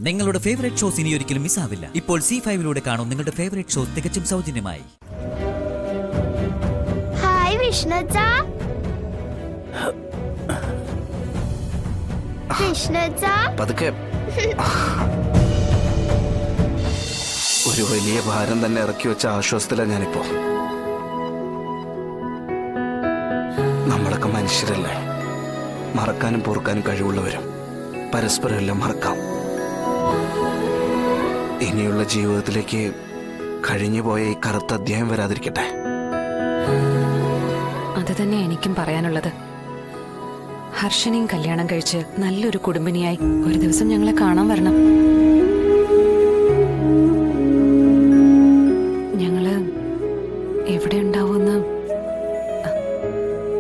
നിങ്ങളുടെ favourite shows ഇനി ഒരിക്കലും മിസ്സാവില്ല. ഇപ്പോൾ C5ലൂടെ കാണും നിങ്ങളുടെ ഫേവറേറ്റ് ഷോസ് തികച്ചും സൗജന്യമായി. ഹായ് വിഷ്ണുജ. വിഷ്ണുജ പതുക്കെ. ഒരു വലിയ ഭാരം തന്നെ ഇറക്കി വെച്ച ആശ്വാസത്തിലാണ് ഞാനിപ്പോ. നമ്മളൊക്കെ മനുഷ്യരല്ലേ, മറക്കാനും പൊറുക്കാനും കഴിവുള്ളവരും. പരസ്പരം എല്ലാം മറക്കാം. ഇനിയുള്ള ജീവിതത്തിലേക്ക് കഴിഞ്ഞുപോയ ഈ കറുത്ത അധ്യായം വരാതിരിക്കട്ടെ. അത് തന്നെ എനിക്കും പറയാനുള്ളത്. ഹർഷനെയും കല്യാണം കഴിച്ച് നല്ലൊരു കുടുംബിനിയായി ഒരു ദിവസം ഞങ്ങളെ കാണാൻ വരണം. ഞങ്ങള് എവിടെ ഉണ്ടാവുമെന്ന്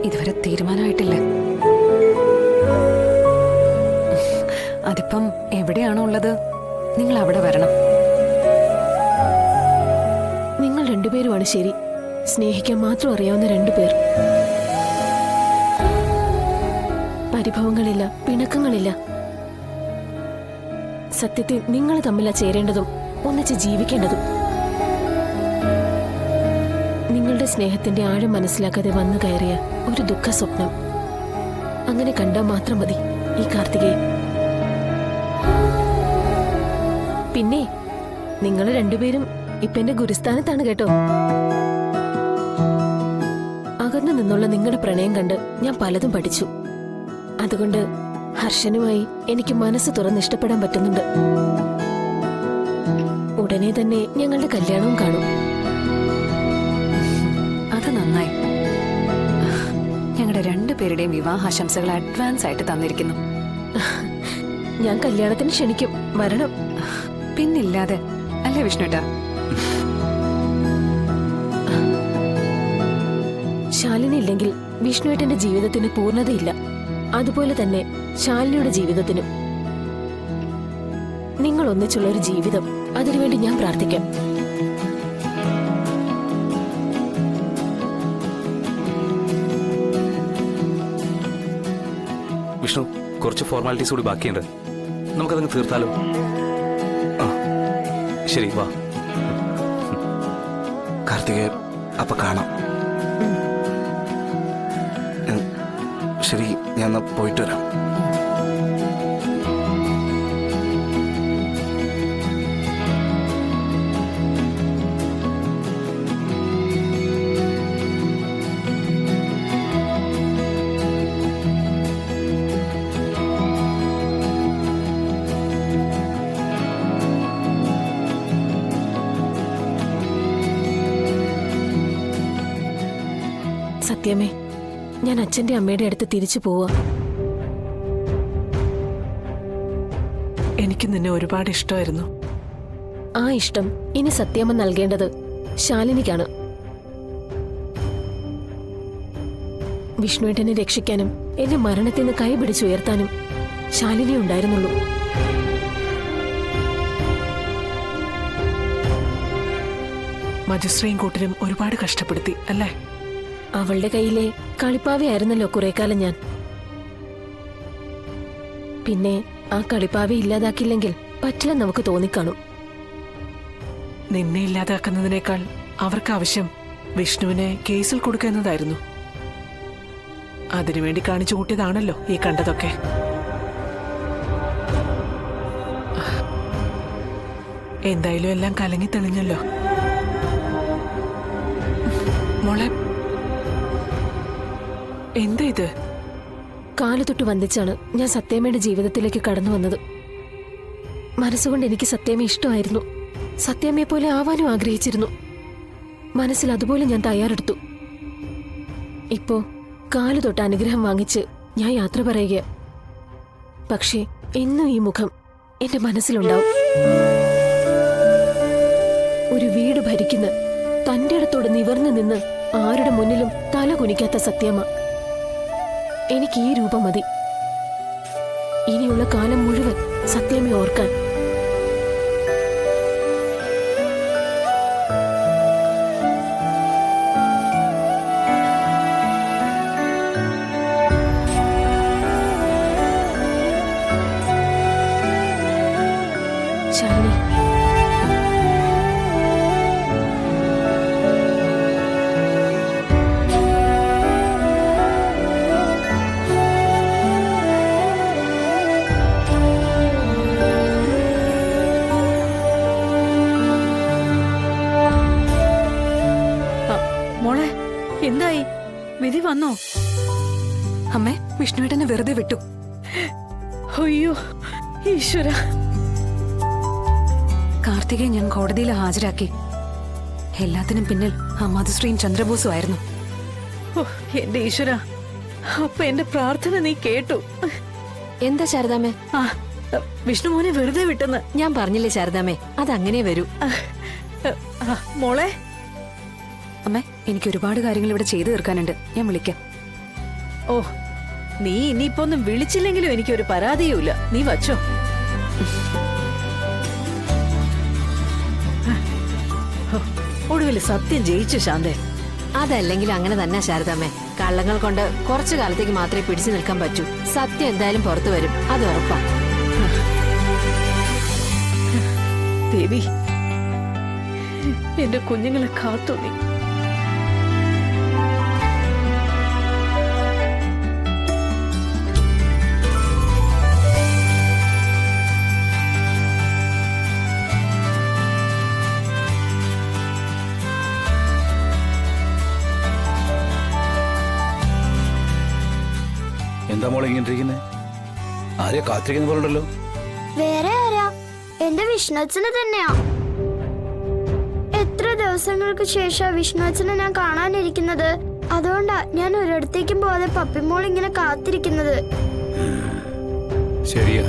ഇതുവരെ തീരുമാനമായിട്ടില്ല. അതിപ്പം എവിടെയാണോ ഉള്ളത്, നിങ്ങൾ അവിടെ വരണം. നിങ്ങൾ രണ്ടുപേരുമാണ് ശരി. സ്നേഹിക്കാൻ മാത്രം അറിയാവുന്ന രണ്ടുപേർ. പരിഭവങ്ങളില്ല, പിണക്കങ്ങളില്ല. സത്യത്തിൽ നിങ്ങൾ തമ്മിലാ ചേരേണ്ടതും ഒന്നിച്ച് ജീവിക്കേണ്ടതും. നിങ്ങളുടെ സ്നേഹത്തിന്റെ ആഴം മനസ്സിലാക്കാതെ വന്നു കയറിയ ഒരു ദുഃഖ സ്വപ്നം. അങ്ങനെ കണ്ടാൽ മാത്രം മതി ഈ കാർത്തികയെ. പിന്നെ നിങ്ങൾ രണ്ടുപേരും ഇപ്പൊ എന്റെ ഗുരുസ്ഥാനത്താണ് കേട്ടോ. അകന്നു നിന്നുള്ള നിങ്ങളുടെ പ്രണയം കണ്ട് ഞാൻ പലതും പഠിച്ചു. അതുകൊണ്ട് ഹർഷനുമായി എനിക്ക് മനസ്സ് തുറന്ന് ഇഷ്ടപ്പെടാൻ പറ്റുന്നുണ്ട്. ഉടനെ തന്നെ ഞങ്ങളുടെ കല്യാണവും കാണും. അത് നന്നായി. ഞങ്ങളുടെ രണ്ടുപേരുടെയും വിവാഹാശംസകൾ അഡ്വാൻസ് ആയിട്ട് തന്നിരിക്കുന്നു. ഞാൻ കല്യാണത്തിന് ക്ഷണിക്കും, വരണം. പിന്നില്ലാതെ അല്ലേ വിഷ്ണുട്ടാ? ശാലിനി ഇല്ലെങ്കിൽ വിഷ്ണുവേട്ടന്റെ ജീവിതത്തിന് പൂർണ്ണതയില്ല. അതുപോലെ തന്നെ ശാലിനിയുടെ ജീവിതത്തിനും. നിങ്ങൾ ഒന്നിച്ചുള്ള ഒരു ജീവിതം, അതിനുവേണ്ടി ഞാൻ പ്രാർത്ഥിക്കാം. വിഷ്ണു, കുറച്ച് ഫോർമാലിറ്റീസ് കൂടി ബാക്കിയുണ്ട്. നമുക്കതങ്ങ് തീർത്താലോ? ശരി, വാ. കാർത്തികേ, അപ്പൊ കാണാം. ശരി, ഞാൻ പോയിട്ട് വരാം. സത്യമേ, ഞാൻ അച്ഛന്റെ അമ്മയുടെ അടുത്ത് തിരിച്ചു പോവാ. എനിക്ക് നിന്നെ ഒരുപാട് ഇഷ്ടമായിരുന്നു. ആ ഇഷ്ടം ഇനി സത്യാമ്മ നൽകേണ്ടത് ശാലിനിക്കാണ്. വിഷ്ണുവേട്ടനെ രക്ഷിക്കാനും എന്നെ മരണത്തിൽ നിന്ന് കൈപിടിച്ചുയർത്താനും ശാലിനി ഉണ്ടായിരുന്നുള്ളൂ. മജുശ്രീയും കൂട്ടരും ഒരുപാട് കഷ്ടപ്പെടുത്തി അല്ലേ? അവളുടെ കയ്യിലെ കളിപ്പാവയായിരുന്നല്ലോ കുറെ കാലം ഞാൻ. പിന്നെ ആ കളിപ്പാവ ഇല്ലാതാക്കില്ലെങ്കിൽ പറ്റില്ല നമുക്ക് തോന്നിക്കാണും. നിന്നെ ഇല്ലാതാക്കുന്നതിനേക്കാൾ അവർക്ക് ആവശ്യം വിഷ്ണുവിനെ കേസിൽ കൊടുക്കുക എന്നതായിരുന്നു. അതിനുവേണ്ടി കാണിച്ചു കൂട്ടിയതാണല്ലോ ഈ കണ്ടതൊക്കെ. എന്തായാലും എല്ലാം കലങ്ങി തെളിഞ്ഞല്ലോ മോളെ. എന്താ ഇത്? കാലുതൊട്ട് വന്ദിച്ചാണ് ഞാൻ സത്യാമ്മയുടെ ജീവിതത്തിലേക്ക് കടന്നു വന്നത്. മനസ്സുകൊണ്ട് എനിക്ക് സത്യാമ്മ ഇഷ്ടമായിരുന്നു. സത്യാമ്മയെ പോലെ ആവാനും ആഗ്രഹിച്ചിരുന്നു. മനസ്സിൽ അതുപോലെ ഞാൻ തയ്യാറെടുത്തു. ഇപ്പോ കാലുതൊട്ട് അനുഗ്രഹം വാങ്ങിച്ച് ഞാൻ യാത്ര പറയുക. പക്ഷേ എന്നും ഈ മുഖം എന്റെ മനസ്സിലുണ്ടാവും. ഒരു വീട് ഭരിക്കുന്ന തന്റെ അടുത്തോട് നിവർന്നു നിന്ന് ആരുടെ മുന്നിലും തല കുനിക്കാത്ത സത്യാമ്മ. എനിക്ക് ഈ രൂപം മതി. ഇനിയുള്ള കാലം മുഴുവൻ സത്യാമ്മയെ ഓർക്കാൻ. ശാലിനി, മോളെ എന്തായി? വിധി വന്നോ? അമ്മേ, വിഷ്ണുവേട്ടനെ വെറുതെ വിട്ടു. അയ്യോ ഈശ്വര. കാർത്തികയെ ഞാൻ കോടതിയിൽ ഹാജരാക്കി. എല്ലാത്തിനും പിന്നിൽ ആ മധുശ്രീയും ചന്ദ്രബോസും ആയിരുന്നു. ഓ, എന്റെ ഈശ്വര, അപ്പൊ എന്റെ പ്രാർത്ഥന നീ കേട്ടു. എന്താ ശാരദാമ്മേ? ആ, വിഷ്ണു മോനെ വെറുതെ വിട്ടെന്ന് ഞാൻ പറഞ്ഞില്ലേ ശാരദാമ്മേ, അതങ്ങനെ വരൂ. മോളെ. അമ്മേ, എനിക്ക് ഒരുപാട് കാര്യങ്ങൾ ഇവിടെ ചെയ്തു തീർക്കാനുണ്ട്. ഞാൻ വിളിക്കാം. ഓ, നീ ഇനിയിപ്പോ ഒന്നും വിളിച്ചില്ലെങ്കിലും എനിക്കൊരു പരാതിയുമില്ല. നീ വച്ചോ. ഒടുവിൽ സത്യം ജയിച്ചു ശാന്തേ. അതല്ലെങ്കിൽ അങ്ങനെ തന്നെ ശാരദാമ്മേ. കള്ളങ്ങൾ കൊണ്ട് കുറച്ചു കാലത്തേക്ക് മാത്രമേ പിടിച്ചു നിൽക്കാൻ പറ്റൂ. സത്യം എന്തായാലും പുറത്തു വരും, അത് ഉറപ്പാ. ദേവി, എന്റെ കുഞ്ഞുങ്ങളെ കാത്തു നീ. എന്താ മോളെ ഇങ്ങനെ ഇരിക്കുന്നേ? ആരെയാ കാത്തിരിക്കുന്ന പോലുണ്ടല്ലോ. വേറെ ആരാ? എന്റെ വിഷ്ണുച്ചന് തന്നെയാ. എത്ര ദിവസങ്ങൾക്ക് ശേഷം വിഷ്ണുച്ചനെ ഞാൻ കാണാനിരിക്കുന്നത്. അതുകൊണ്ടാ ഞാൻ ഒരിടത്തേക്കും പോകാതെ പപ്പിമോൾ ഇങ്ങനെ കാത്തിരിക്കുന്നത്. ശരിയാ,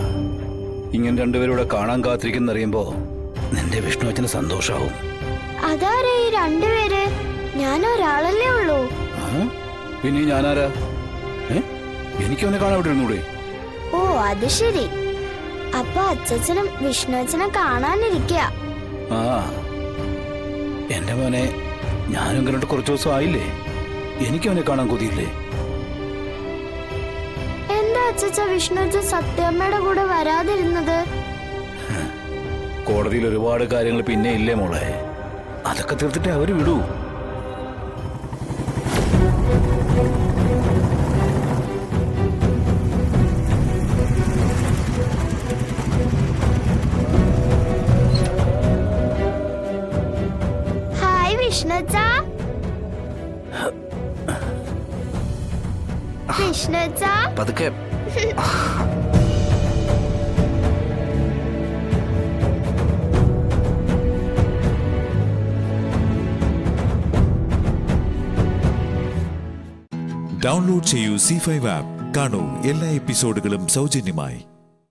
ഇങ്ങനെ രണ്ടുപേരൂടെ കാണാൻ കാത്തിരിക്കുന്നറിയുമ്പോ നിന്റെ വിഷ്ണുവച്ചന് സന്തോഷാവും. അതാരേ ഈ രണ്ടുപേര്? ഞാൻ ഒരാളല്ലേ ഉള്ളൂ. പിന്നെ ഞാനാരാ? എനിക്കവനെ കാണാൻ ഇവിടെ ഇരുന്നൂടെ? ഓ, അത് ശരി. അപ്പൊ അച്ഛനും വിഷ്ണുച്ചനെ കാണാനിരിക്കുക. ആ, എന്റെ മോനെ ഞാനും കണ്ടിട്ട് കുറച്ചു ദിവസം ആയില്ലേ? എനിക്കവനെ കാണാൻ കൊതിയില്ലേ? എന്താ അച്ഛ വിഷ്ണുച്ചൻ സത്യമ്മയുടെ കൂടെ വരാതിരുന്നത്? കോടതിയിൽ ഒരുപാട് കാര്യങ്ങൾ പിന്നെ ഇല്ലേ മോളെ? അതൊക്കെ തീർത്തിട്ടേ അവര് വിടൂ. ഹായ് വിഷ്ണുച്ച. വിഷ്ണുച്ച, പതുക്കെ. ഡൗൺലോഡ് ചെയ്യൂ C5 ആപ്പ്. കാണൂ എല്ലാ എപ്പിസോഡുകളും സൗജന്യമായി.